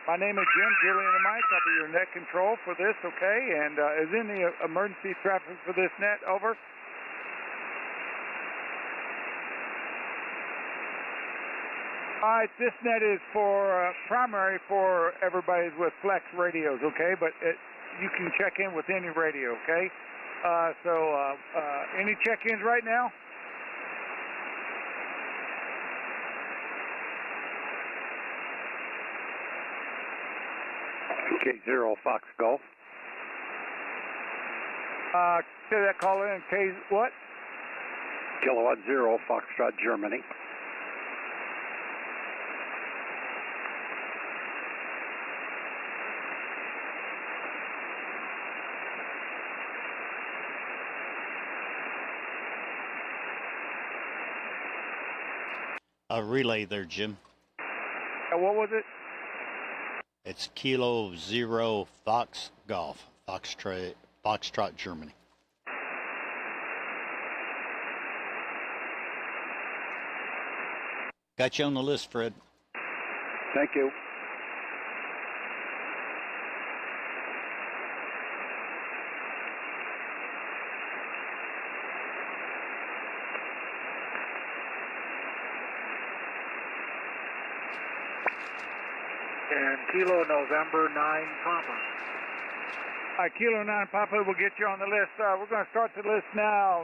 My name is Jim, Julian and Mike. I'll be your net control for this, okay? And is any emergency traffic for this net, over? All right, this net is for primary for everybody with flex radios, okay? But you can check in with any radio, okay? Any check-ins right now? K0 Fox Golf. Say that call in, K what? Kilowatt 0 Foxtrot, Germany. A relay there, Jim. What was it? It's Kilo 0 Fox Golf, Foxtrot, Germany. Got you on the list, Fred. Thank you. And Kilo November 9 Papa. All right, Kilo 9 Papa will get you on the list. We're going to start the list now.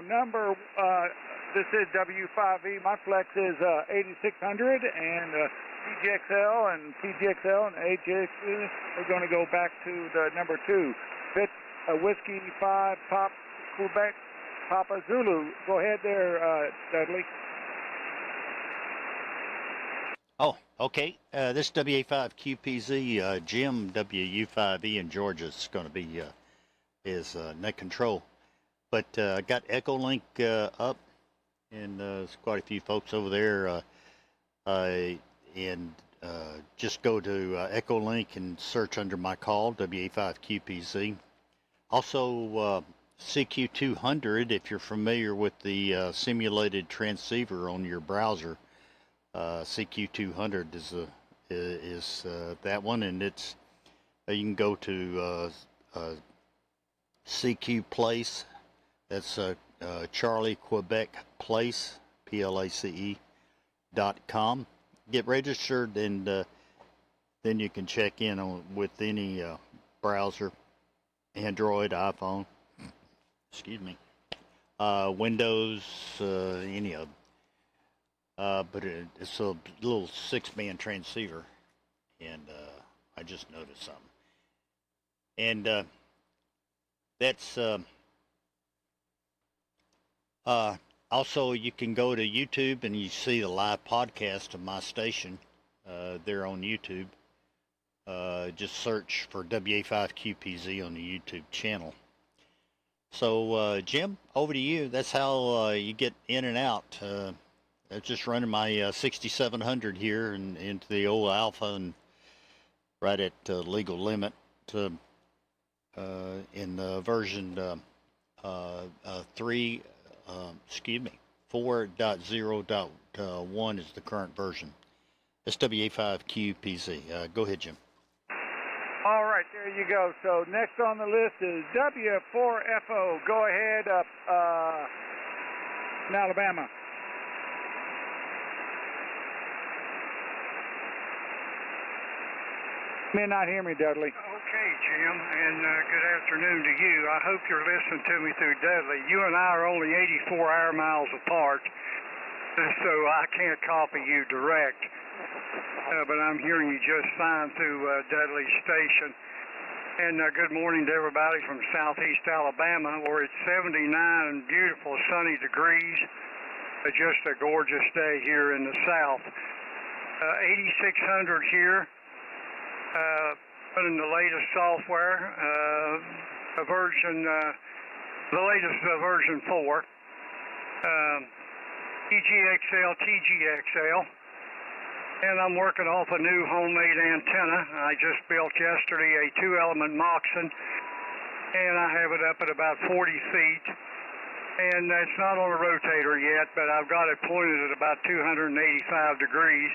This is W5E. My flex is 8600 and PGXL and AJX. We're going to go back to the number 2. Whiskey 5 Pop Quebec Papa Zulu. Go ahead there, Dudley. Oh, okay. This WA5QPZ, Jim WU5E in Georgia is going to be his net control. But I got EchoLink up, and there's quite a few folks over there. Just go to EchoLink and search under my call, WA5QPZ. Also, CQ200, if you're familiar with the simulated transceiver on your browser. CQ200 is that one, and it's you can go to CQ Place. That's Charlie Quebec Place, PLACE.com. Get registered, and then you can check in on with any browser, Android, iPhone, excuse me, Windows, any of them. But it's a little 6-band transceiver, and I just noticed something. And that's also, you can go to YouTube and you see the live podcast of my station there on YouTube. Just search for WA5QPZ on the YouTube channel. So, Jim, over to you. That's how you get in and out. Just running my 6700 here and into the old Alpha, and right at legal limit in version 4.0.1 is the current version. SWA5QPZ. Go ahead, Jim. All right, there you go. So next on the list is W4FO. Go ahead up in Alabama. You may not hear me, Dudley. Okay, Jim, and good afternoon to you. I hope you're listening to me through Dudley. You and I are only 84 air miles apart, so I can't copy you direct. But I'm hearing you just fine through Dudley's station. And good morning to everybody from southeast Alabama, where it's 79 and beautiful sunny degrees. Just a gorgeous day here in the south. 8600 here. Running the latest software, the latest version 4, EGXL, TGXL, and I'm working off a new homemade antenna. I just built yesterday a 2-element Moxon, and I have it up at about 40 feet, and it's not on a rotator yet, but I've got it pointed at about 285 degrees,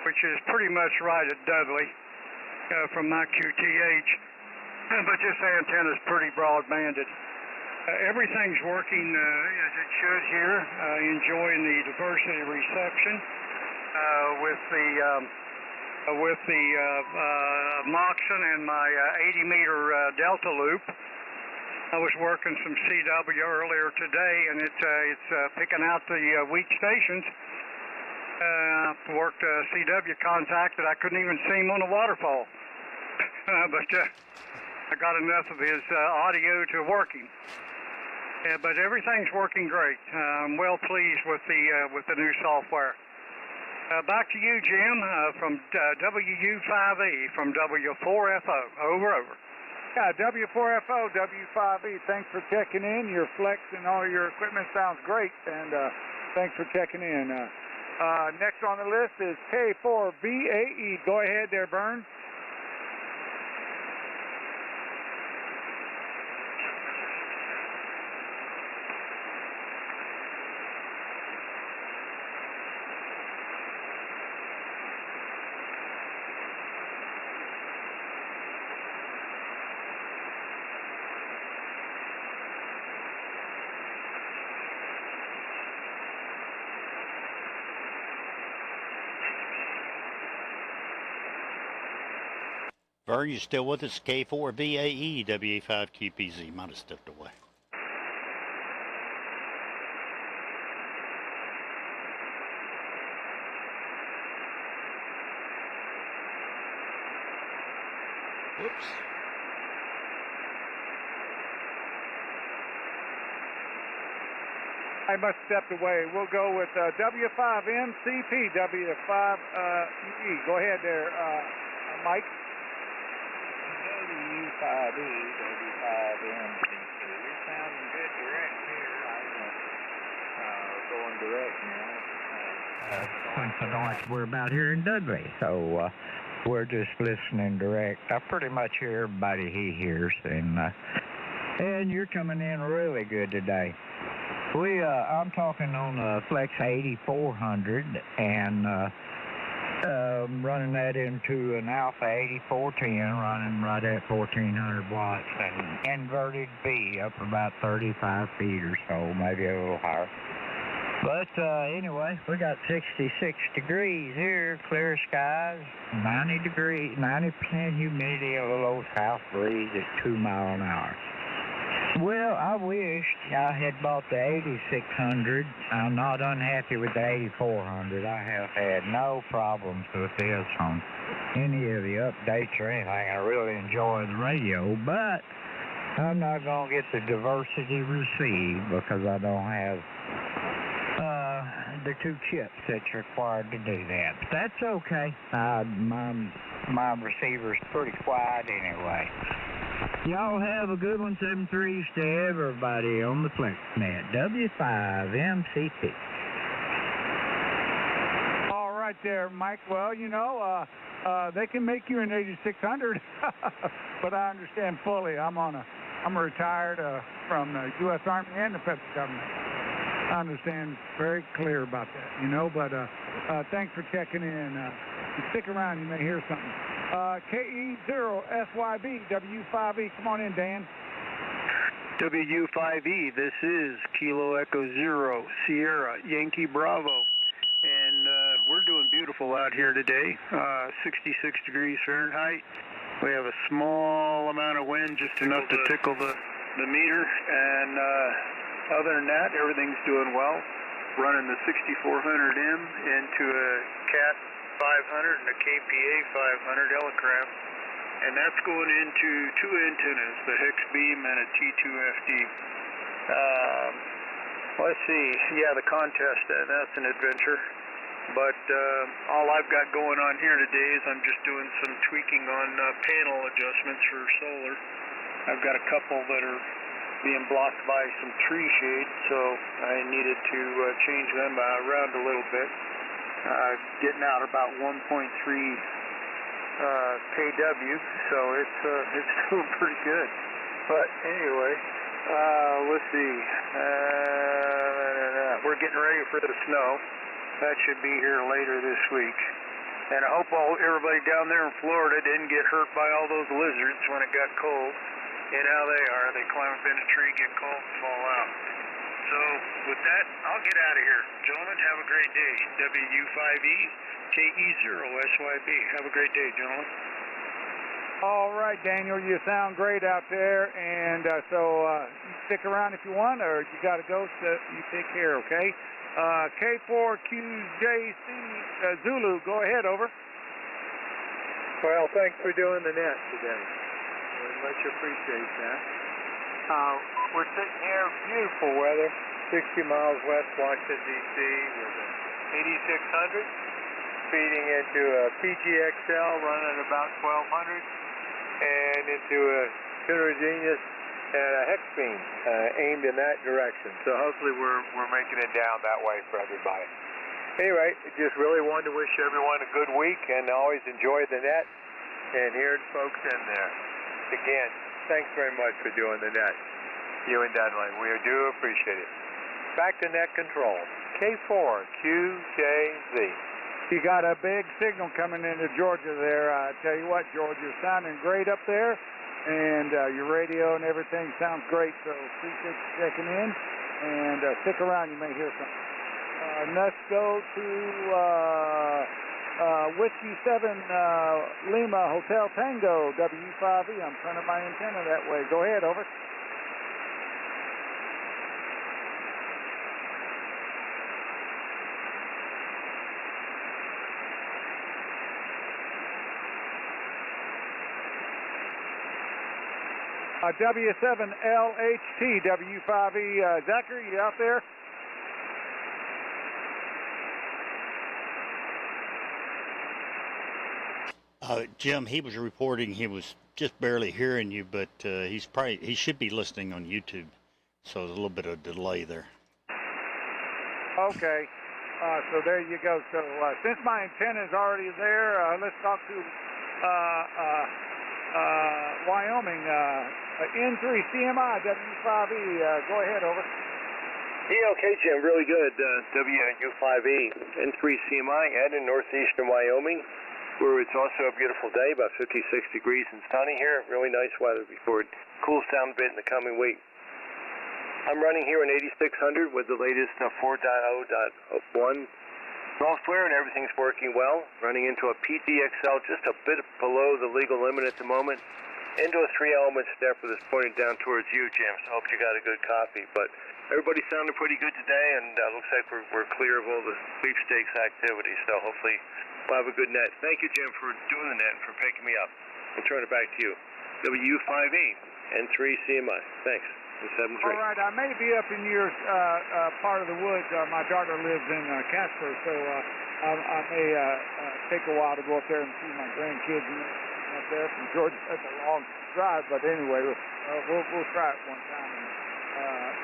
which is pretty much right at Dudley. from my QTH, but this antenna is pretty broad-banded. Everything's working as it should here. Enjoying the diversity reception with the Moxon and my 80-meter Delta loop. I was working some CW earlier today, and it's picking out the weak stations. Worked CW contact that I couldn't even see him on the waterfall, but I got enough of his audio to working. But everything's working great. I'm well pleased with the new software. Back to you, Jim, from WU5E from W4FO. Over. Yeah, W4FO, W5E, thanks for checking in. Your flex and all your equipment sounds great, and thanks for checking in. Next on the list is K4BAE. Go ahead there, Burns. Vern, you still with us? K4BAE, WA5QPZ. Might have stepped away. Whoops. I must have stepped away. We'll go with W5MCP, W5EE. Go ahead there, Mike. W5E, W5MCP. You're sounding good direct here. I'm going direct now. Coincidence, we're about here in Dudley, so we're just listening direct. I pretty much hear everybody he hears, and you're coming in really good today. I'm talking on Flex 8400 and running that into an Alpha 8410, running right at 1400 watts, and inverted B up about 35 feet or so, maybe a little higher. But anyway, we got 66 degrees here, clear skies, 90% humidity, a little old south breeze at 2 miles an hour. Well, I wished I had bought the 8600. I'm not unhappy with the 8400. I have had no problems with this on any of the updates or anything. I really enjoy the radio, but I'm not going to get the diversity received because I don't have the 2 chips that's required to do that. But that's okay. My receiver's pretty quiet anyway. Y'all have a good one. 7-3 to everybody on the FlexNet. W5MCP. All right there, Mike. Well, you know, they can make you an 8600, but I understand fully. I'm retired from the U.S. Army and the federal government. I understand very clear about that, you know, but thanks for checking in. Stick around, you may hear something. KE0SYB, W5E. Come on in, Dan. WU5E, this is Kilo Echo Zero, Sierra, Yankee Bravo. And we're doing beautiful out here today, 66 degrees Fahrenheit. We have a small amount of wind, just enough to tickle the meter. And other than that, everything's doing well. Running the 6400M into a Cat 500 and a KPA 500 Elecraft, and that's going into 2 antennas, the Hex Beam and a T2FD. Let's see, yeah, the contest, that's an adventure, but all I've got going on here today is I'm just doing some tweaking on panel adjustments for solar. I've got a couple that are being blocked by some tree shade, so I needed to change them around a little bit. Getting out about 1.3 kW, so it's doing pretty good. But anyway, let's see. We're getting ready for the snow. That should be here later this week. And I hope everybody down there in Florida didn't get hurt by all those lizards when it got cold. You know how they are. They climb up in a tree, get cold, and fall out. So with that, I'll get out of here. Gentlemen, have a great day. WU5E, KE0SYB. Have a great day, gentlemen. All right, Daniel, you sound great out there, and so you stick around if you want, or you got to go, so you take care, okay? K4QJC Zulu, go ahead, over. Well, thanks for doing the net today. We much appreciate that. We're sitting here, beautiful weather, 60 miles west Washington, D.C. with an 8600 feeding into a PGXL running about 1200 and into a heterogeneous and a hex beam aimed in that direction. So hopefully we're making it down that way for everybody. Anyway, just really wanted to wish everyone a good week and always enjoy the net and hearing folks in there. Again, thanks very much for doing the net, you and Dudley. We do appreciate it. Back to net control. K4QJZ. You got a big signal coming into Georgia there. I tell you what, Georgia, you're sounding great up there, and your radio and everything sounds great, so appreciate you checking in, and stick around, you may hear something. Let's go to Whiskey 7 Lima Hotel Tango, W5E. I'm turning my antenna that way. Go ahead, over. W7LHT, W5E. Zachary, you out there? Jim, he was reporting he was just barely hearing you, but he should be listening on YouTube, so there's a little bit of delay there. Okay, so there you go. So since my antenna is already there, let's talk to Wyoming, N3CMI, W5E. Go ahead, over. Yeah, okay, Jim, really good. WU5E, N3CMI, and in northeastern Wyoming, where it's also a beautiful day, about 56 degrees and sunny here. Really nice weather before it cools down a bit in the coming week. I'm running here an 8600 with the latest 4.0.1 software, and everything's working well. Running into a PGXL just a bit below the legal limit at the moment. Into a 3-element stepper that's pointed down towards you, Jim, so I hope you got a good copy. But everybody sounded pretty good today, and looks like we're clear of all the sweepstakes activity, so hopefully we'll have a good net. Thank you, Jim, for doing the net and for picking me up. I'll turn it back to you. WU5E, N3CMI. Thanks. 73. All right, I may be up in your part of the woods. My daughter lives in Casper, so I may take a while to go up there and see my grandkids up there from Georgia. That's a long drive, but anyway, we'll try it one time,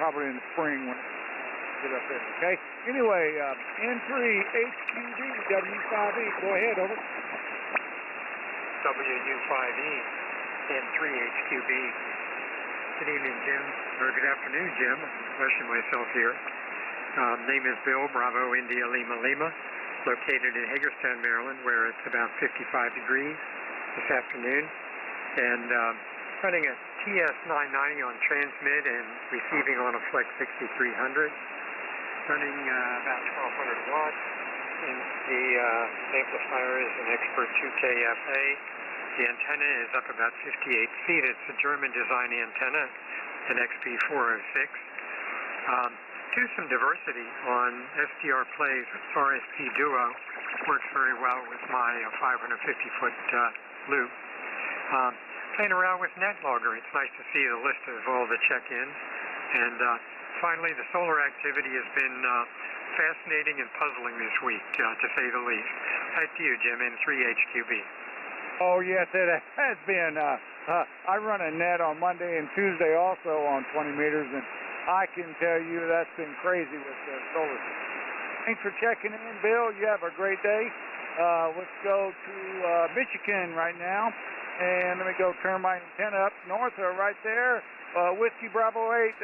probably in the spring when we get up there, okay? Anyway, N3HQB, W5E, go ahead, over. WU5E, N3HQB. Good evening, Jim, or good afternoon, Jim. Especially myself here. Name is Bill, Bravo, India, Lima, Lima. Located in Hagerstown, Maryland, where it's about 55 degrees this afternoon. And running a TS990 on transmit and receiving on a Flex 6300. Running about 1200 watts. And the amplifier is an Expert 2KFA. The antenna is up about 58 feet. It's a German design antenna, an XP406. Do some diversity on SDR plays with RSP Duo. Works very well with my 550-foot loop. Playing around with NetLogger. It's nice to see the list of all the check-ins. And finally, the solar activity has been fascinating and puzzling this week, to say the least. Back to you, Jim, N3HQB. Oh, yes, it has been. I run a net on Monday and Tuesday also on 20 meters, and I can tell you that's been crazy with the solar system. Thanks for checking in, Bill. You have a great day. Let's go to Michigan right now, and let me go turn my antenna up north right there. Whiskey Bravo 8,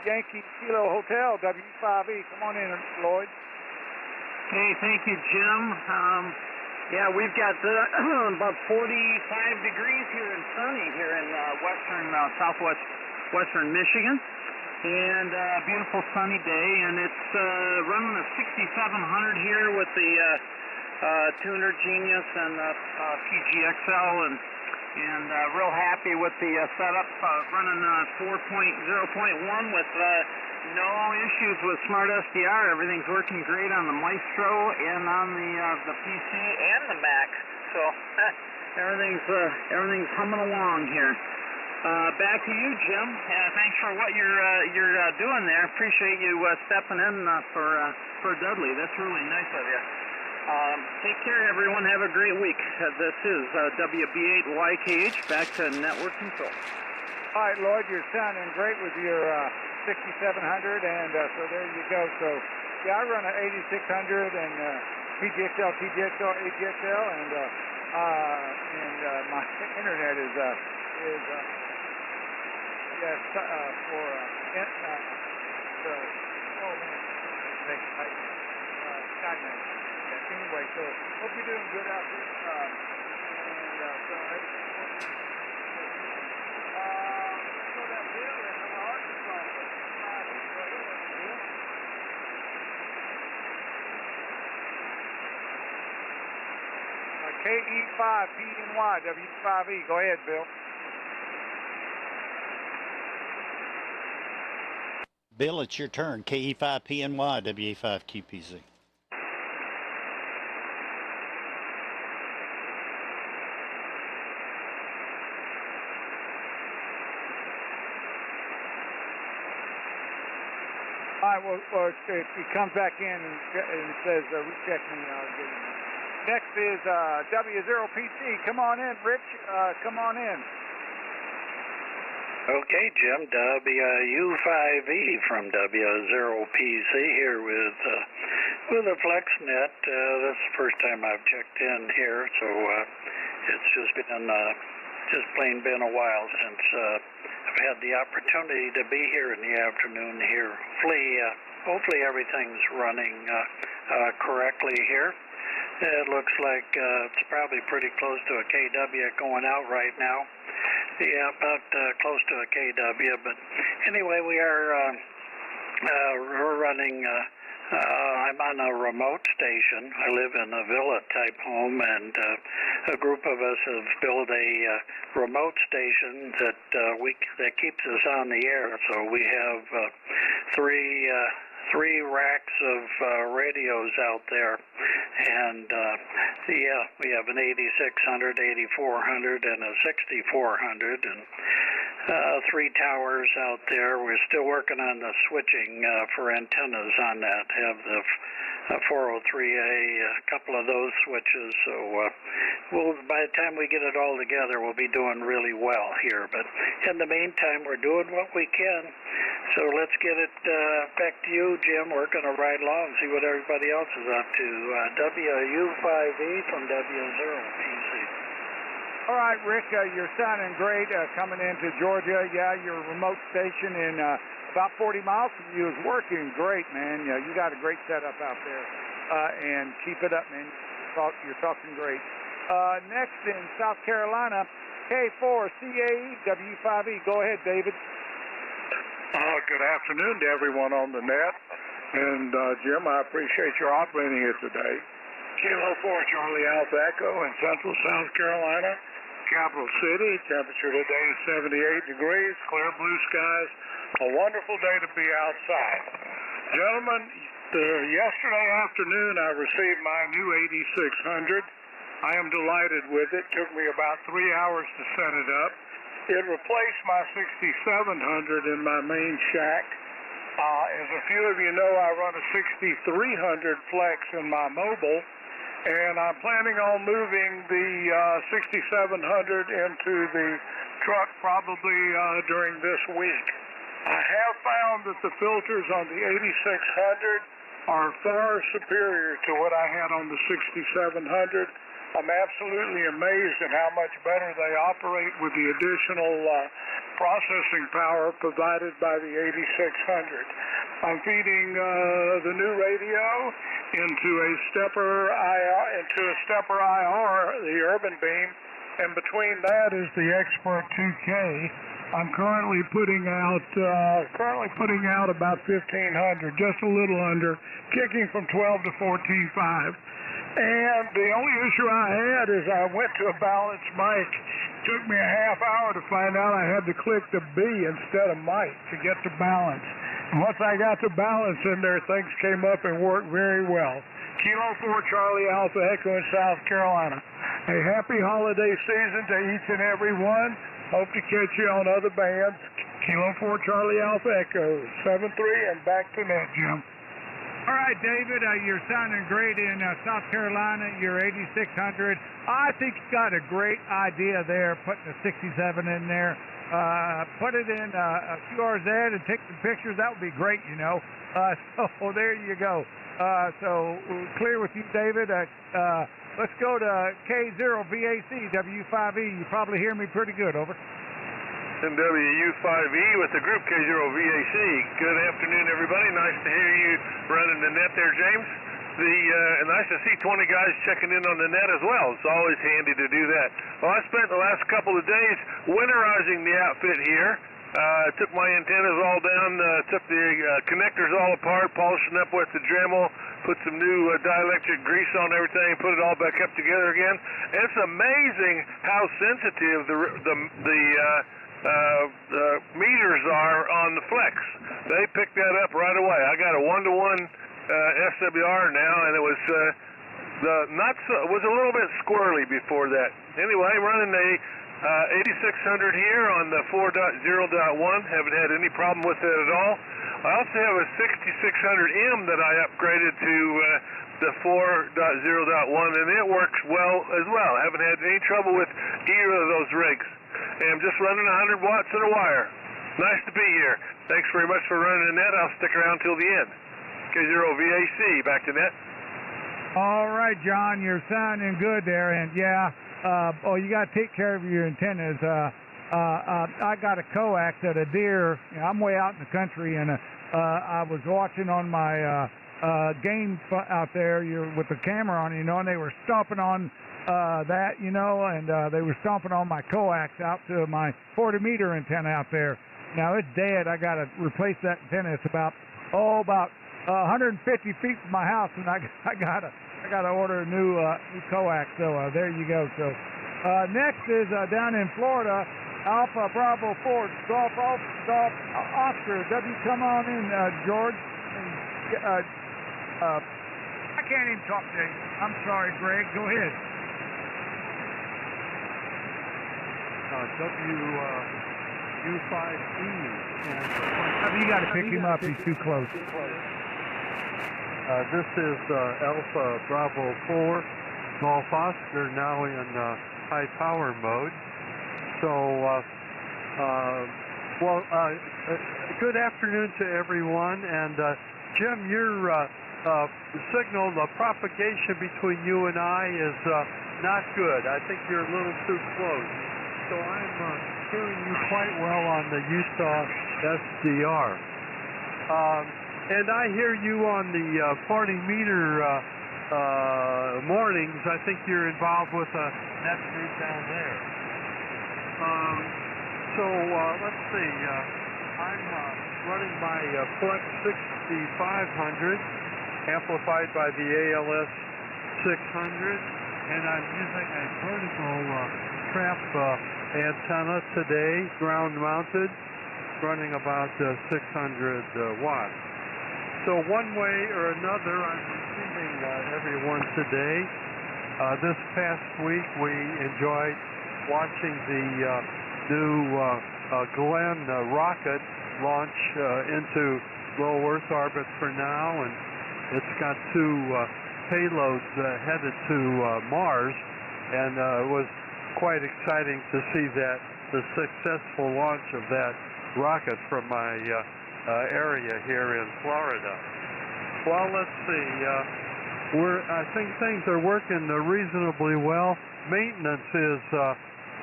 Yankee Kilo Hotel, W5E. Come on in, Lloyd. Hey, thank you, Jim. Yeah, we've got about 45 degrees here and sunny here in southwestern Michigan, and beautiful sunny day, and it's running a 6700 here with the Tuner Genius and PGXL, and real happy with the setup, running 4.0.1 with no issues with Smart SDR. Everything's working great on the Maestro and on the PC and the Mac. So everything's humming along here. Back to you, Jim. Thanks for what you're doing there. Appreciate you stepping in for Dudley. That's really nice of you. Take care, everyone. Have a great week. This is WB8YKH. Back to network control. All right, Lloyd, you're sounding great with your 6700, and so there you go. So, yeah, I run an 8600 and PGXL, TGXL, AGXL, and my internet is Skynet. Anyway, so hope you're doing good out there. KE5PNY, W5E. Go ahead, Bill. Bill, it's your turn. KE5PNY, WA5QPZ. All right, well it comes back in and says, recheck me. Next is W0PC. Come on in, Rich. Come on in. Okay, Jim. WU5E from W0PC here with a FlexNet. This is the first time I've checked in here, so it's just plain been a while since I've had the opportunity to be here in the afternoon here. Hopefully everything's running correctly here. It looks like it's probably pretty close to a KW going out right now. Yeah, about close to a KW. But anyway, we're running. I'm on a remote station. I live in a villa-type home, and a group of us have built a remote station that keeps us on the air. So we have three racks of radios out there, and we have an 8600, 8400, and a 6400, and 3 towers out there. We're still working on the switching for antennas on that. Have the 403A, a couple of those switches. So by the time we get it all together, we'll be doing really well here. But in the meantime, we're doing what we can. So let's get it back to you, Jim. We're going to ride along and see what everybody else is up to. WU5E from W0PC. All right, Rick, you're sounding great coming into Georgia. Yeah, your remote station in about 40 miles from you is working great, man. You got a great setup out there, and keep it up, man. You're talking great. Next in South Carolina, K4CAE W5E. Go ahead, David. Good afternoon to everyone on the net. And, Jim, I appreciate your operating it today. Kilo 4 Charlie Alpha Echo in Central South Carolina, capital city. Temperature today is 78 degrees, clear blue skies. A wonderful day to be outside. Gentlemen, yesterday afternoon I received my new 8600. I am delighted with it. Took me about 3 hours to set it up. It replaced my 6700 in my main shack. As a few of you know, I run a 6300 Flex in my mobile, and I'm planning on moving the 6700 into the truck probably during this week. I have found that the filters on the 8600 are far superior to what I had on the 6700. I'm absolutely amazed at how much better they operate with the additional processing power provided by the 8600. I'm feeding the new radio into a stepper IR, the Urban Beam, and between that is the Expert 2K. I'm currently putting out about 1,500, just a little under, kicking from 12 to 14.5. And the only issue I had is I went to a balanced mic. It took me a half hour to find out I had to click the B instead of mic to get to balance. And once I got to balance in there, things came up and worked very well. Kilo 4 Charlie Alpha Echo in South Carolina. A happy holiday season to each and every one. Hope to catch you on other bands. Kilo 4 Charlie Alpha Echo 73 and back to net, Jim. All right, David, you're sounding great in South Carolina. You're 8600. I think you got a great idea there, putting a 67 in there. Put it in QRZ and take some pictures. That would be great, you know. So there you go. So clear with you, David. Let's go to K0VAC W5E. You probably hear me pretty good. Over. MWU5E with the group K0VAC. Good afternoon, everybody. Nice to hear you running the net there, James. And nice to see 20 guys checking in on the net as well. It's always handy to do that. Well, I spent the last couple of days winterizing the outfit here. Took my antennas all down, took the connectors all apart, polishing up with the Dremel, put some new dielectric grease on everything, put it all back up together again. And it's amazing how sensitive the meters are on the flex. They picked that up right away. I got a 1-to-1 SWR now, and it was was a little bit squirrely before that. Anyway, running a 8600 here on the 4.0.1. Haven't had any problem with it at all. I also have a 6600M that I upgraded to the 4.0.1, and it works well as well. Haven't had any trouble with either of those rigs. And I'm just running 100 watts in a wire. Nice to be here. Thanks very much for running the net. I'll stick around till the end. K0VAC, back to net. All right, John, you're sounding good there. And yeah, you got to take care of your antennas. I got a coax at a deer. I'm way out in the country, and I was watching on my game out there with the camera on, and they were stomping on that, and they were stomping on my coax out to my 40-meter antenna out there. Now it's dead. I got to replace that antenna. It's about 150 feet from my house, and I gotta order a new coax. So there you go. So next is down in Florida, Alpha Bravo 4 Golf Oscar W. Come on in, George. I can't even talk to you. I'm sorry, Greg. Go ahead. U5E. You got to pick him up. He's too close. This is Alpha Bravo 4 Golf Oscar, now in high power mode. So, good afternoon to everyone. And Jim, your signal, the propagation between you and I is not good. I think you're a little too close. So I'm hearing you quite well on the Utah SDR. And I hear you on the 40-meter mornings. I think you're involved with a net group down there. Let's see. I'm running my Flex 6500, amplified by the ALS 600, and I'm using a vertical trap antenna today, ground-mounted, running about 600 watts. So one way or another, I'm receiving everyone today. This past week, we enjoyed watching the new Glenn rocket launch into low Earth orbit for now, and it's got two payloads headed to Mars, and it was quite exciting to see that the successful launch of that rocket from my area here in Florida. Well, let's see. I think things are working reasonably well. Maintenance is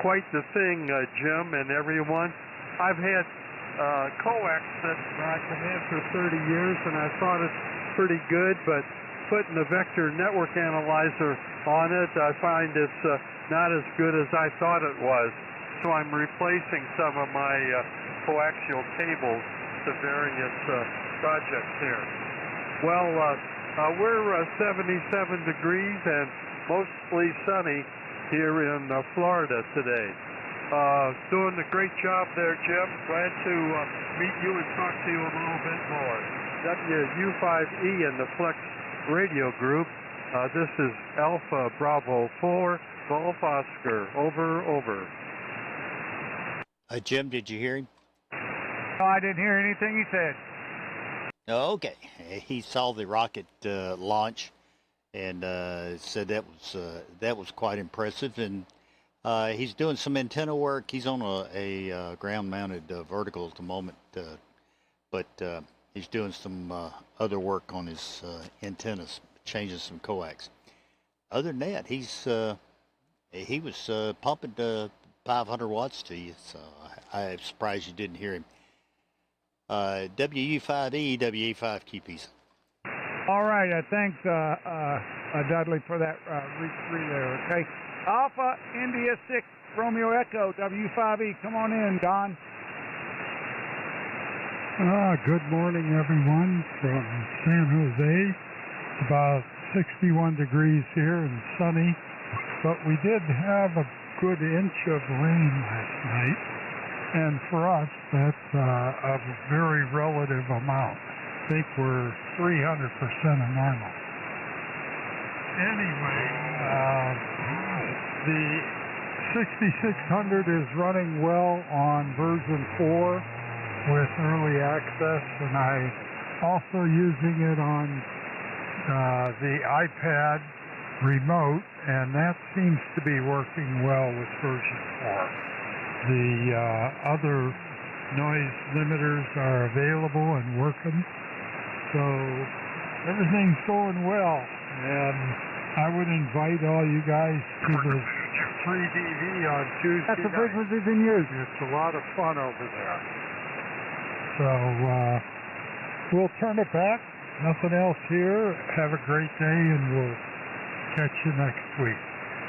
quite the thing, Jim and everyone. I've had coax that I can have for 30 years, and I thought it's pretty good, but putting the vector network analyzer on it, I find it's not as good as I thought it was. So I'm replacing some of my coaxial tables to various projects here. Well, we're 77 degrees and mostly sunny here in Florida today. Doing a great job there, Jim. Glad to meet you and talk to you a little bit more. WU5E in the Flex Radio Group. This is Alpha Bravo 4, Golf Oscar. Over. Jim, did you hear him? No, I didn't hear anything he said. Okay. He saw the rocket launch and said that was quite impressive. And he's doing some antenna work. He's on a ground-mounted vertical at the moment, but he's doing some other work on his antennas, changing some coax. Other than that, he was pumping 500 watts to you, so I'm surprised you didn't hear him. WU5E, WA5QPs. All right, thanks, Dudley, for that relay, okay? Alpha India 6 Romeo Echo W5E. Come on in, Don. Good morning, everyone, from San Jose. It's about 61 degrees here and sunny, but we did have a good inch of rain last night, and for us, that's a very relative amount. I think we're 300% of normal. Anyway, the 6600 is running well on version 4 with early access, and I'm also using it on the iPad remote, and that seems to be working well with version 4. The other noise limiters are available and working, so everything's going well, and I would invite all you guys to the 3DV on Tuesday. That's the frequencies in use. It's a lot of fun over there. So we'll turn it back. Nothing else here. Have a great day, and we'll catch you next week.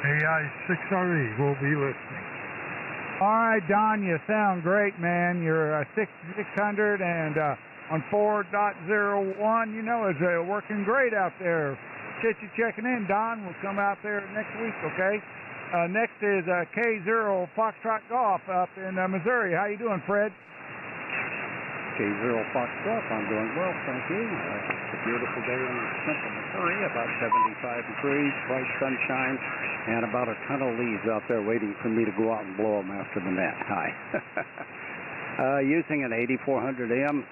AI6RE will be listening. All right, Don, you sound great, man. You're 6600 and on 4.01, you know, it's working great out there. Appreciate you checking in, Don. We'll come out there next week, okay? Next is K0 Foxtrot Golf up in Missouri. How you doing, Fred? K0 Foxtrot, I'm doing well, thank you. It's a beautiful day in central Missouri, about 75 degrees, bright sunshine, and about a ton of leaves out there waiting for me to go out and blow them after the net. Hi. Using an 8400M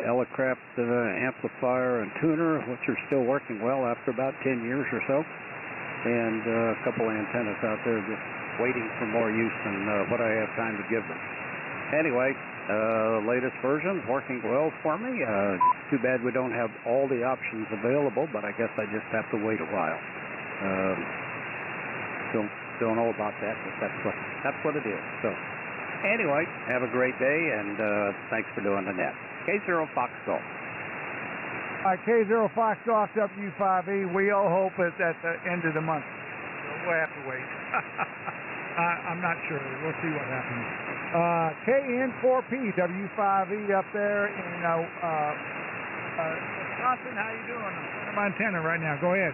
Elecraft amplifier and tuner, which are still working well after about 10 years or so, and a couple of antennas out there just waiting for more use than what I have time to give them. Anyway, latest version working well for me. Too bad we don't have all the options available, but I guess I just have to wait a while. Don't know about that, but that's what it is. So anyway, have a great day, and thanks for doing the net. K0 Fox Golf. All right, K0 Fox Golf W5E. We all hope it's at the end of the month. So we'll have to wait. I'm not sure. We'll see what happens. KN4P W5E up there in Wisconsin. How you doing? I'm on my antenna right now. Go ahead.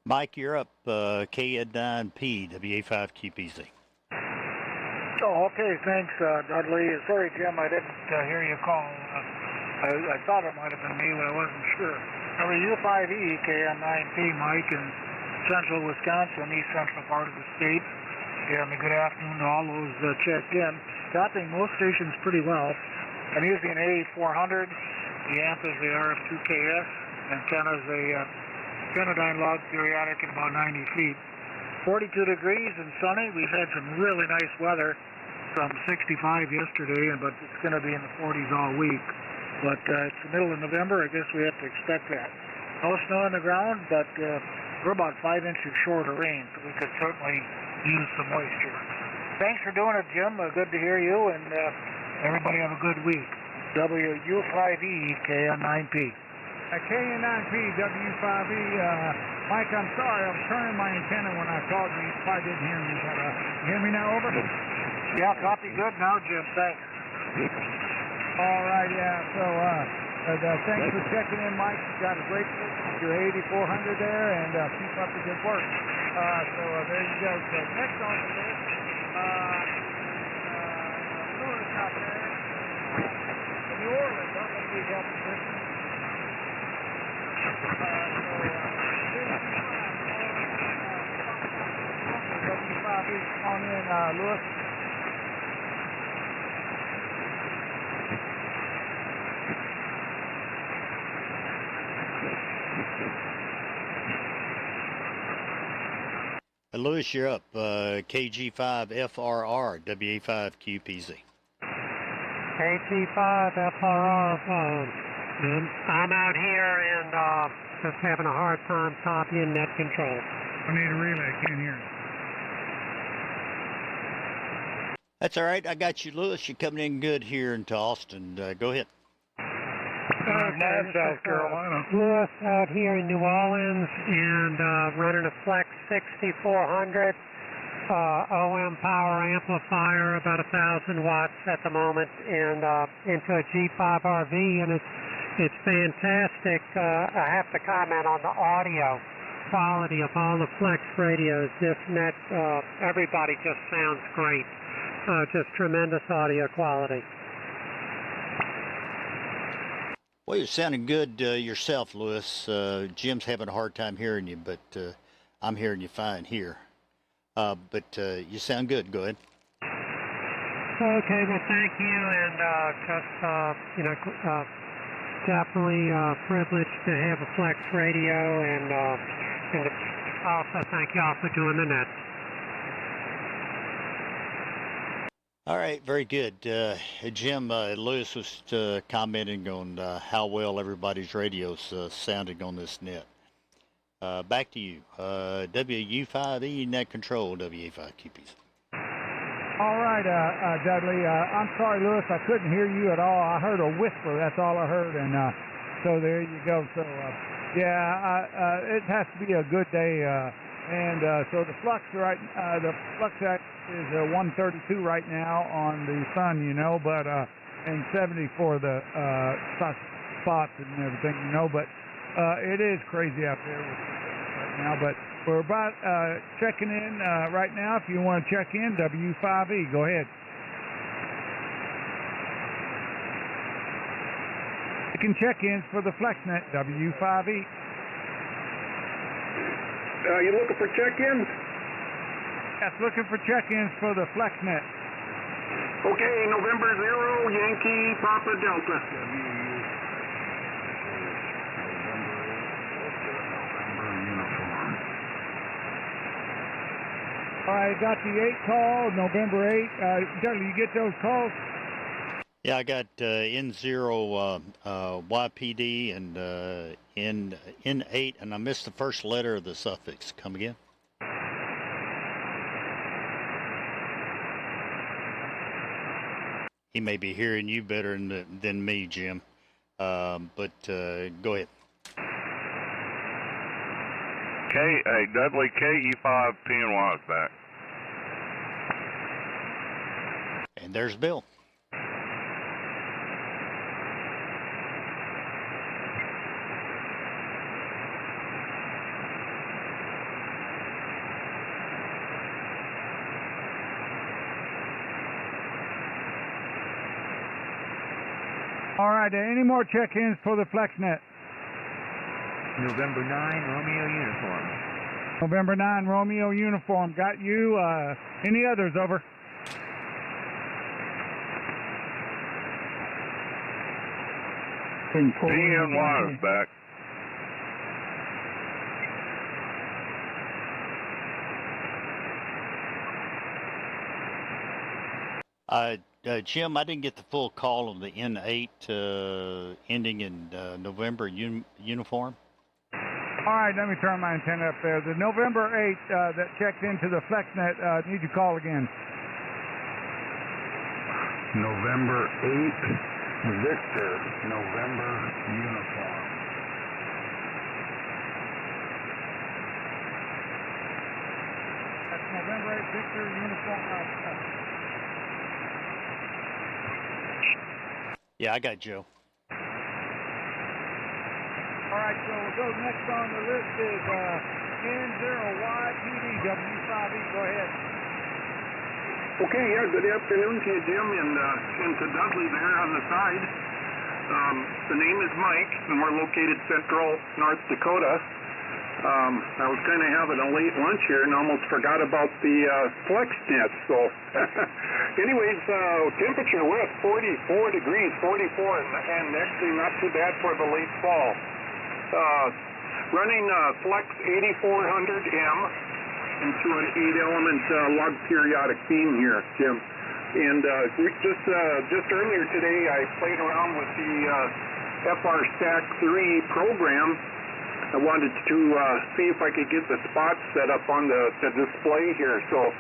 Mike, you're up. KN9P WA5QPZ. Oh, okay. Thanks, Dudley. Sorry, Jim, I didn't hear you call. I thought it might have been me, but I wasn't sure. U5E, KN9P, Mike, in central Wisconsin, east central part of the state. And good afternoon to all those checked in. Copying most stations pretty well. I'm using an A400. The amp is the RF2KS. Antenna is a Pentadyne log periodic at about 90 feet. 42 degrees and sunny. We've had some really nice weather from 65 yesterday, but it's going to be in the 40s all week. But it's the middle of November. I guess we have to expect that. No snow on the ground, but we're about 5 inches short of rain, so we could certainly use some moisture. Thanks for doing it, Jim. Good to hear you, and everybody have a good week. WU5E KN9P. KN9P, W5E. Mike, I'm sorry, I was turning my antenna when I called you. You probably didn't hear me, but you hear me now, over? Yeah, copy good now, Jim. Thanks. All right, yeah. So thanks for checking in, Mike. You got a great your 8400 there, and keep up the good work. So there you go. So next on the list, Lewis out there, New Orleans. I'm going to be helping Christmas. W5E on in, Lewis. Lewis, you're up. KG5FRR, WA5QPZ. KG5FRR, I'm out here and just having a hard time copying net control. I need a relay, can't hear. That's all right. I got you, Lewis. You're coming in good here into Austin. Go ahead. South Carolina. Lewis out here in New Orleans and running a Flex 6400 OM power amplifier, about 1,000 watts at the moment, and into a G5 RV, and it's fantastic. I have to comment on the audio quality of all the Flex radios. This net, everybody just sounds great. Just tremendous audio quality. Well, you're sounding good yourself, Lewis. Jim's having a hard time hearing you, but I'm hearing you fine here. But you sound good. Go ahead. Okay, well, thank you, and definitely privileged to have a Flex radio, and also thank you all for doing the net. All right, very good. Jim, Lewis was commenting on how well everybody's radio's sounding on this net. Back to you. WU5E net control, WA5QPZ. All right, Dudley. I'm sorry, Lewis, I couldn't hear you at all. I heard a whisper. That's all I heard, and so there you go. So it has to be a good day. And so the flux is 132 right now on the sun, but and 70 for the spots and everything, but it is crazy out there right now. But we're about checking in right now. If you want to check in, W5E, go ahead. You can check in for the FlexNet, W5E. You looking for check-ins? Yes, looking for check-ins for the FlexNet. Okay, November 0, Yankee, Papa Delta. All right, got the 8 call, November 8. Dudley, you get those calls? Yeah, I got N0 YPD and N8, and I missed the first letter of the suffix. Come again? He may be hearing you better than me, Jim. But go ahead. Hey, Dudley, KE5PNY is back. And there's Bill. All right, any more check-ins for the FlexNet? November 9, Romeo Uniform. November 9, Romeo Uniform. Got you. Any others, over? PNY is back. Jim, I didn't get the full call on the N8 ending in November uniform. All right, let me turn my antenna up there. The November 8 that checked into the FlexNet, need you call again. November 8, Victor, November uniform. That's November 8, Victor, uniform. Yeah, I got Joe. All right, so we'll go next on the list is N0YPD, W5E. Go ahead. Okay, yeah, good afternoon to you, Jim, and to Dudley there on the side. The name is Mike, and we're located central North Dakota. I was kind of having a late lunch here and almost forgot about the FlexNet. So, anyways, temperature, we're at 44 degrees, 44, and actually not too bad for the late fall. Running Flex 8400M into an 8-element log periodic beam here, Jim. And just earlier today, I played around with the FR Stack 3 program. I wanted to see if I could get the spots set up on the display here. So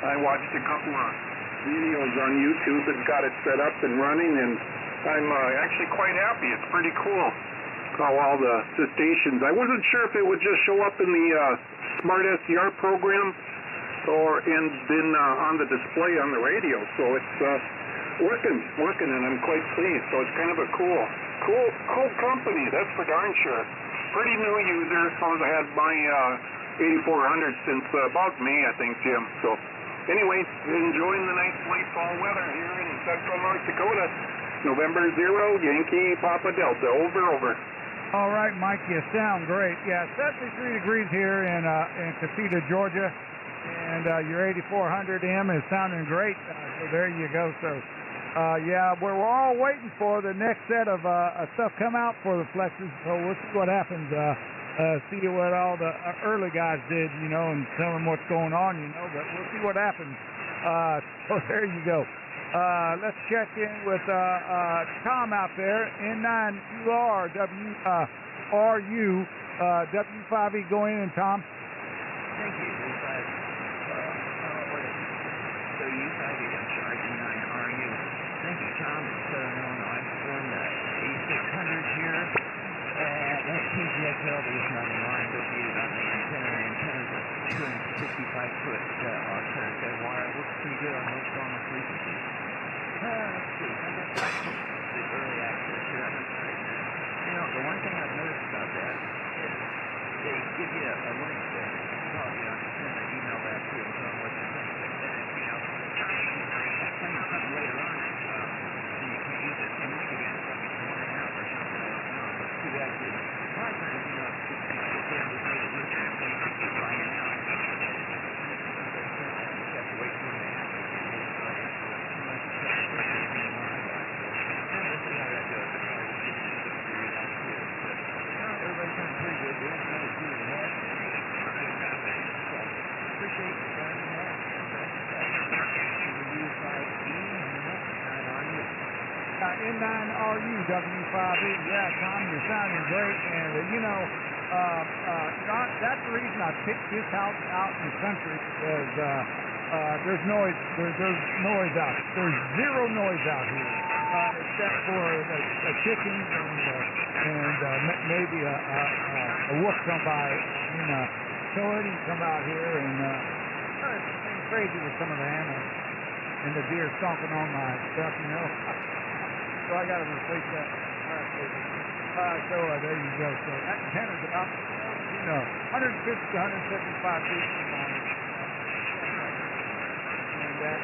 I watched a couple of videos on YouTube and got it set up and running, and I'm actually quite happy. It's pretty cool how all the stations. I wasn't sure if it would just show up in the Smart SDR program and then on the display on the radio. So it's working, and I'm quite pleased. So it's kind of a cool company, that's for darn sure. Pretty new user. I've had my 8400 since about May, I think, Jim. So anyway, enjoying the nice late fall weather here in central North Dakota. November 0, Yankee Papa Delta. Over. All right, Mike, you sound great. Yeah, 73 degrees here in Casita, Georgia, and your 8400M is sounding great. So there you go. So, yeah, we're all waiting for the next set of stuff come out for the Flexes. So we'll see what happens. See what all the early guys did, and tell them what's going on, But we'll see what happens. So there you go. Let's check in with Tom out there, N9URU, W5E. Go in, Tom. Thank you. W5E, I'm sorry, N9RU. Thank you, Tom. Southern Illinois. Doing the 8600 here. That KGXL is not in line with you on the antenna. Antenna's a 255-foot alternative wire. Works pretty good on most normal frequencies. Let's see. I got the early access here on the site. The one thing I've noticed about that is they give you a link to tell you on the antenna, email that to you and tell them what you think. But then, playing something later on, and you can't use it. It might be something worn out or something. I don't know. But too bad. A lot of times, it's just there to say that you're basically flying out. You have to wait for them to happen. Everybody's doing pretty good. They're another 2 and a half. Appreciate you guys in that. N9RU, W5E. Yeah, Tom, you're sounding great. And, that's the reason I picked this house out in the country, because there's noise. There's noise out. There's zero noise out here, except for the chickens and maybe a wolf come by in a toilet and come out here, and it's crazy with some of the animals and the deer stomping on my stuff, So I got to replace that. So there you go. So that antenna's about 150 to 175 feet long. And that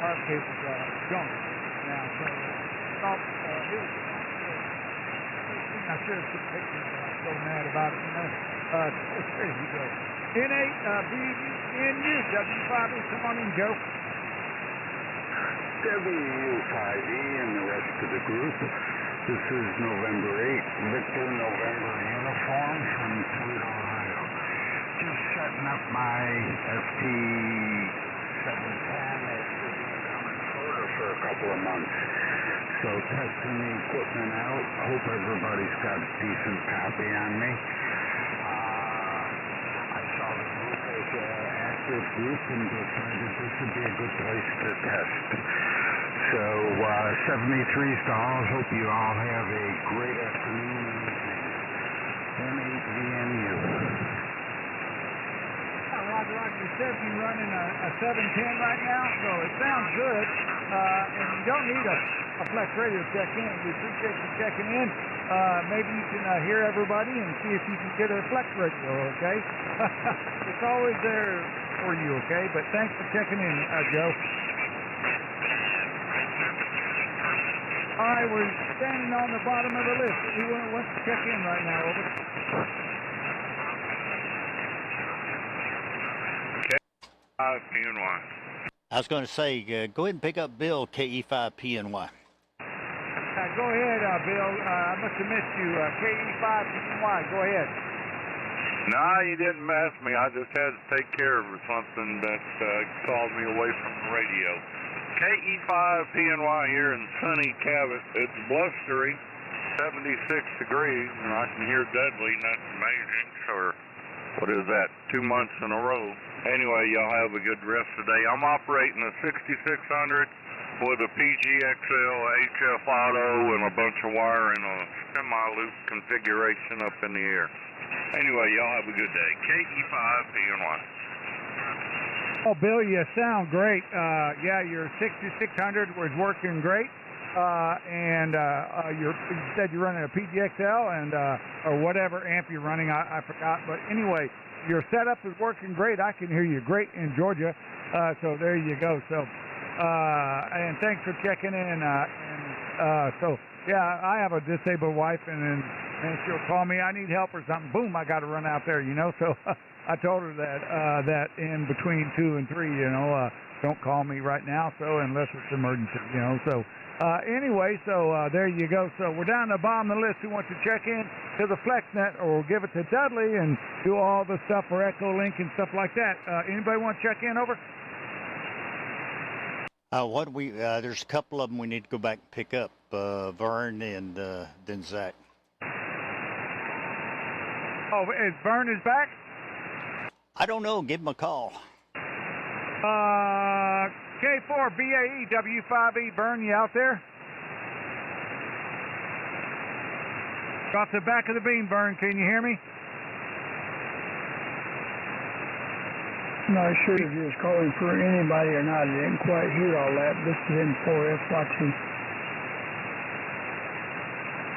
our case is junk now. So I should have took pictures. I'm so mad about it. There you go. N8BNU, W5E. Come on in, Joe. WU5E and the rest of the group. This is November 8, Victor November uniform from Toledo, Ohio. Just setting up my ST710. It's been coming quarter for a couple of months. So testing the equipment out. Hope everybody's got decent copy on me. active group and decided this would be a good place to test. So 73 stalls. Hope you all have a great afternoon and evening. M8VNU. Roger, you said you're running a 710 right now, so it sounds good. And you don't need a flex radio check in. We appreciate you checking in. Maybe you can hear everybody and see if you can get a flex radio, okay? It's always there for you, okay? But thanks for checking in, Joe. All right, we're standing on the bottom of the list. Who wants to check in right now? Over. KE5PNY. I was going to say, go ahead and pick up Bill, KE5PNY. Go ahead, Bill. I must have missed you. KE5PNY, go ahead. No, you didn't miss me. I just had to take care of something that called me away from the radio. KE5PNY here in sunny Cabot. It's blustery, 76 degrees, and I can hear Dudley, and that's amazing. Or what is that, 2 months in a row? Anyway, y'all have a good rest of the day. I'm operating a 6600 with a PGXL HF auto and a bunch of wire in a semi-loop configuration up in the air. Anyway, y'all have a good day. KE5PNY. Oh, Bill, you sound great. Yeah, your 6600 was working great. And you said you're running a PGXL and or whatever amp you're running. I forgot. But anyway, your setup is working great. I can hear you great in Georgia. So there you go. So and thanks for checking in. So yeah, I have a disabled wife, and she'll call me. I need help or something. Boom, I got to run out there. You know. So I told her that in between 2 and 3, you know, don't call me right now. So unless it's emergency, you know. So. Anyway, so there you go. So we're down to the bottom of the list. Who wants to check in to the FlexNet, or we'll give it to Dudley and do all the stuff for EchoLink and stuff like that. Anybody want to check in? Over. There's a couple of them we need to go back and pick up. Vern and then Zach. Oh, is Vern is back? I don't know. Give him a call. K4BAE W5E, Vern, you out there? Got the back of the beam, Vern. Can you hear me? Not sure if you was calling for anybody or not. I didn't quite hear all that. This is N4FYT.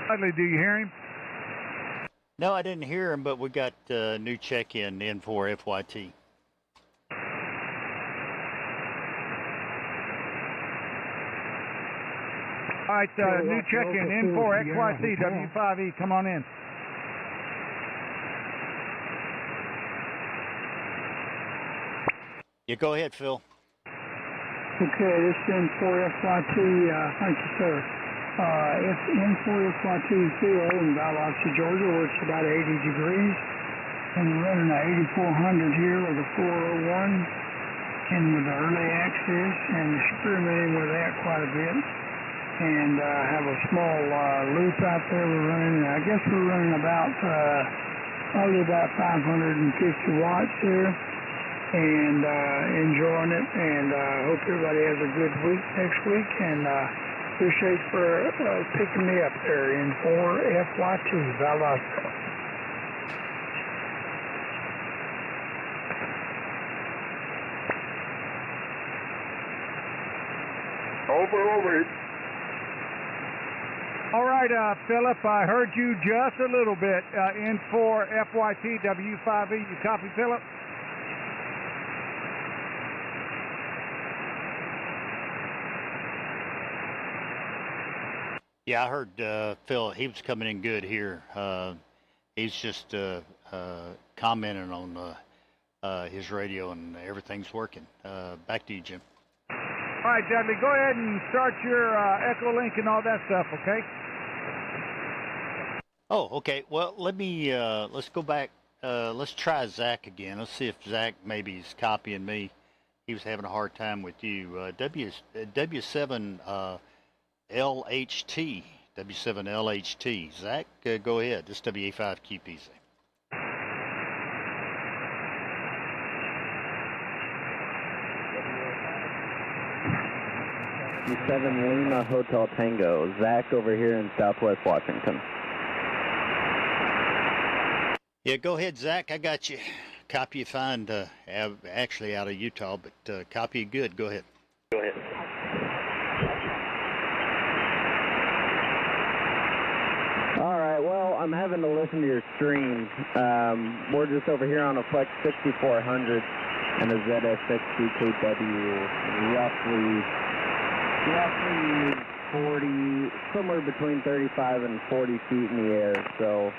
Dudley, do you hear him? No, I didn't hear him, but we got new check-in N4FYT. All right, new check-in, N4XYC, W5E, come on in. Yeah, go ahead, Phil. Okay, this is N4FYT, thank you, sir. It's N4FYT Phil in Valdosta, Georgia, where it's about 80 degrees. And we're running an 8400 here with a 401 and with the early access and experimenting with that quite a bit. And have a small loop out there we're running. I guess we're running about probably about 550 watts there, and enjoying it. And hope everybody has a good week next week. And appreciate for picking me up there in 4FYT Valdosta. Over. All right, Philip, I heard you just a little bit. N4FYT W5E, you copy, Philip? Yeah, I heard Phil. He was coming in good here. He's just commenting on his radio, and everything's working. Back to you, Jim. All right, Dudley, go ahead and start your EchoLink and all that stuff, okay? Oh, okay. Well, let's go back. Let's try Zach again. Let's see if Zach maybe is copying me. He was having a hard time with you. W7 LHT. W7 LHT. Zach, go ahead. This is WA5 QPZ. Whiskey 7 Lima Hotel Tango. Zach over here in Southwest Washington. Yeah, go ahead, Zach. I got you. Copy you fine, actually out of Utah, but copy you good. Go ahead. Go ahead. All right, well, I'm having to listen to your stream. We're just over here on a Flex 6400 and a ZSX KW, roughly 40, somewhere between 35 and 40 feet in the air. So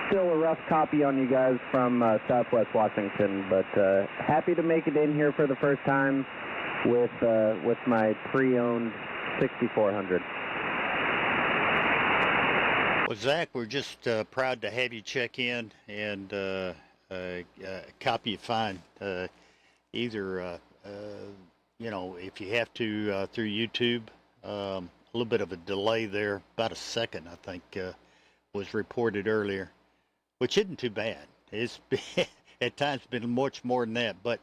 still a rough copy on you guys from Southwest Washington, but happy to make it in here for the first time with my pre-owned 6400. Well, Zach, we're just proud to have you check in and copy you fine. Either, if you have to through YouTube, a little bit of a delay there, about a second, I think, was reported earlier, which isn't too bad. It's been, at times been much more than that, but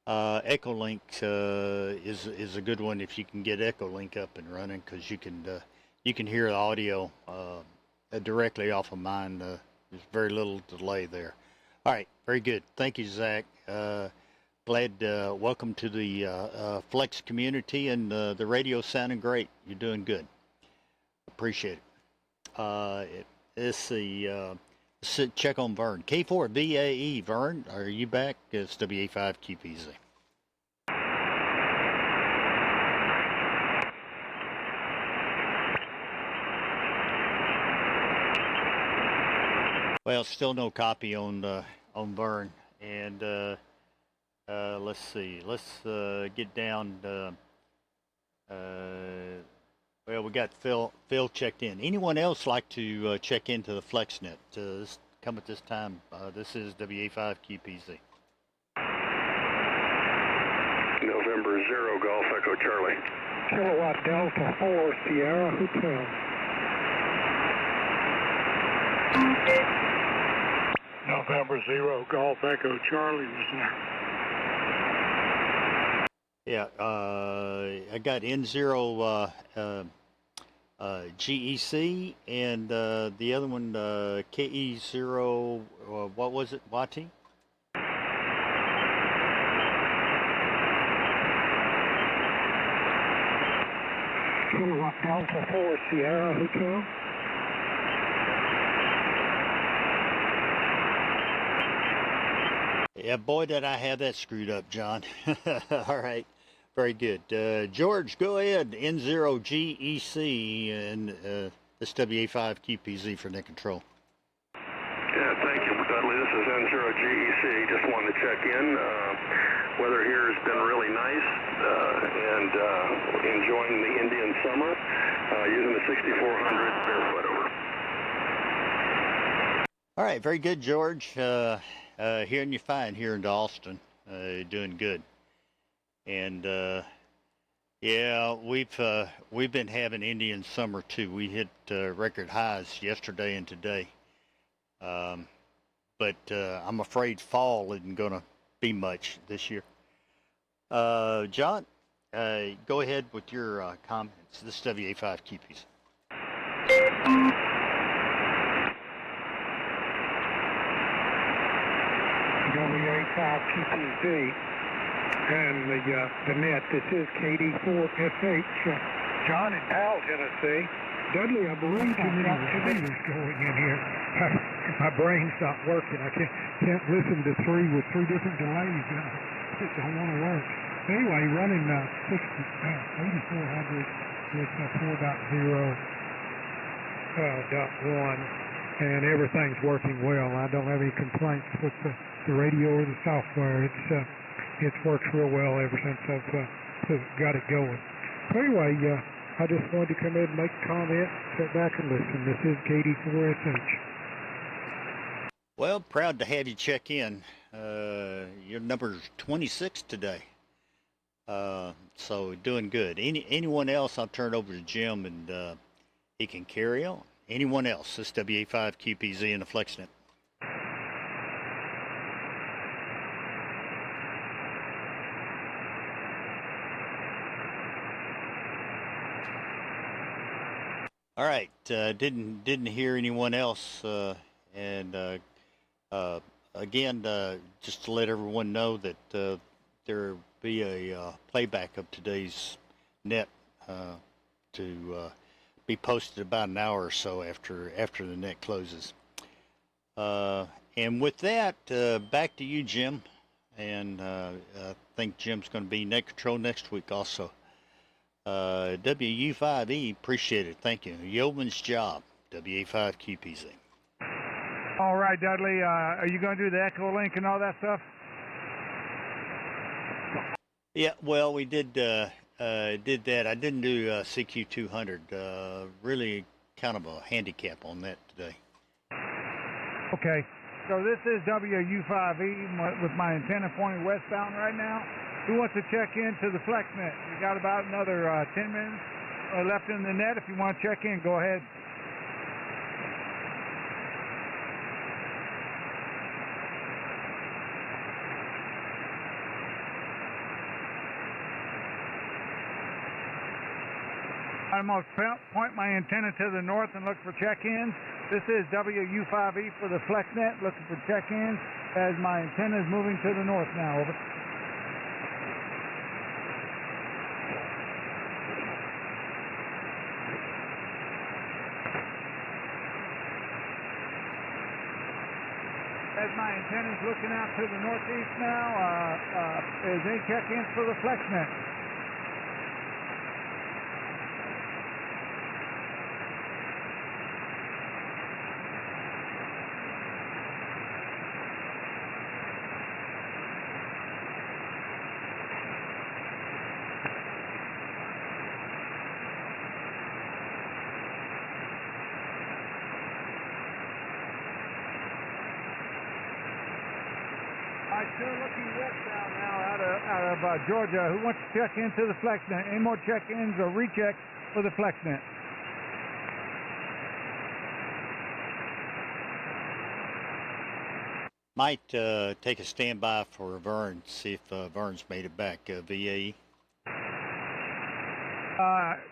EchoLink is a good one if you can get EchoLink up and running, because you can hear the audio directly off of mine. There's very little delay there. All right, very good. Thank you, Zach. Glad, welcome to the Flex community, and the radio's sounding great. You're doing good. Appreciate it. Let's see, check on Vern. K4VAE, Vern, are you back? It's WA5QPZ. Well, still no copy on Vern, and let's see. Let's get down. Well, we got Phil checked in. Anyone else like to check into the FlexNet? Come at this time. This is WA5QPZ. November 0 Golf Echo Charlie. Kilowatt Delta 4 Sierra Hotel. November 0 Golf Echo Charlie was there. Yeah, I got N0 GEC, and the other one KE0, what was it, YT? Kilowatt Delta 4 Sierra Hotel. Yeah, boy, did I have that screwed up, John. All right, very good. George, go ahead. N0GEC and this WA5QPZ for net control. Yeah, thank you, Dudley. This is N0GEC. Just wanted to check in. Weather here has been really nice, and enjoying the Indian summer, using the 6400 barefoot over. All right, very good, George. Hearing you fine here in Austin, doing good. And yeah, we've been having Indian summer too. We hit record highs yesterday and today. But I'm afraid fall isn't going to be much this year. John, go ahead with your comments. This is WA5QPZ. WA5QPZ and the net. This is KD4SH. John in Powell, Tennessee. Dudley, I believe too many receivers going in here. My brain's not working. I can't listen to three with three different delays. It don't want to work. Anyway, running 8400 with 4.0.1, and everything's working well. I don't have any complaints with the radio or the software. It's worked real well ever since I've got it going. So anyway, I just wanted to come in and make a comment, sit back and listen. This is KD4SH. Well, proud to have you check in. Your number's 26 today. So doing good. Anyone else, I'll turn it over to Jim and he can carry on. Anyone else? This WA5QPZ and the FlexNet. All right. Didn't hear anyone else. Again, just to let everyone know that there will be a playback of today's net to be posted about an hour or so after the net closes. And with that, back to you, Jim. And I think Jim's going to be net control next week also. WU5E, appreciate it. Thank you. Yeoman's job, WA5QPZ. All right, Dudley, are you going to do the EchoLink and all that stuff? Yeah, well, we did that. I didn't do CQ200. Really kind of a handicap on that today. Okay, so this is WU5E with my antenna pointing westbound right now. Who wants to check into the FlexNet? We got about another 10 minutes left in the net. If you want to check in, go ahead. I'm going to point my antenna to the north and look for check-ins. This is WU5E for the FlexNet, looking for check-ins as my antenna is moving to the north now. Over. As my antenna is looking out to the northeast now, is any check-ins for the FlexNet? Still looking westbound now out of Georgia. Who wants to check into the FlexNet? Any more check-ins or rechecks for the FlexNet? Might take a standby for Vern, see if Vern's made it back. VAE.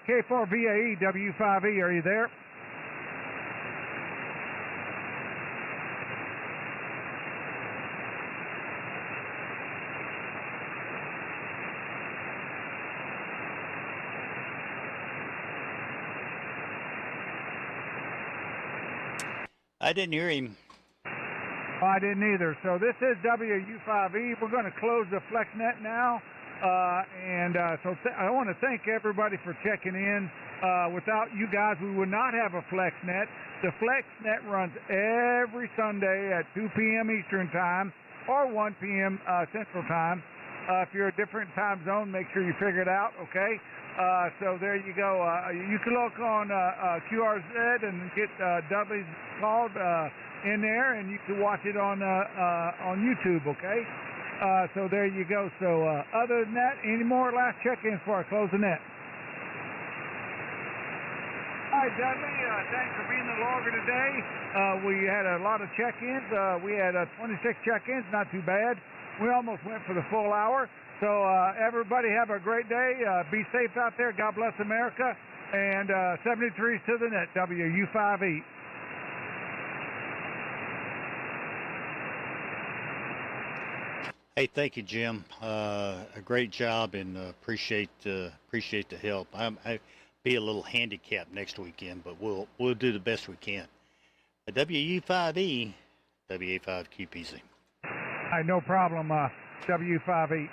K4 VAE, W5E, are you there? I didn't hear him. Oh, I didn't either. So this is WU5E. We're going to close the FlexNet now. I want to thank everybody for checking in. Without you guys, we would not have a FlexNet. The FlexNet runs every Sunday at 2 p.m. Eastern Time or 1 p.m. Central Time. If you're a different time zone, make sure you figure it out, okay? So there you go. You can look on QRZ and get Dudley's called in there, and you can watch it on YouTube, okay? So there you go. So other than that, any more last check-ins before I close the net? All right, Dudley, thanks for being the logger today. We had a lot of check-ins. We had 26 check-ins, not too bad. We almost went for the full hour. So everybody have a great day. Be safe out there. God bless America. And 73s to the net, WU5E. Hey, thank you, Jim. A great job, and appreciate the help. I be a little handicapped next weekend, but we'll do the best we can. WU5E, WA5QPZ. All right, no problem. W5E.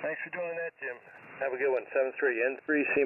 Thanks for doing that, Jim. Have a good one. 7-3, N3, C-.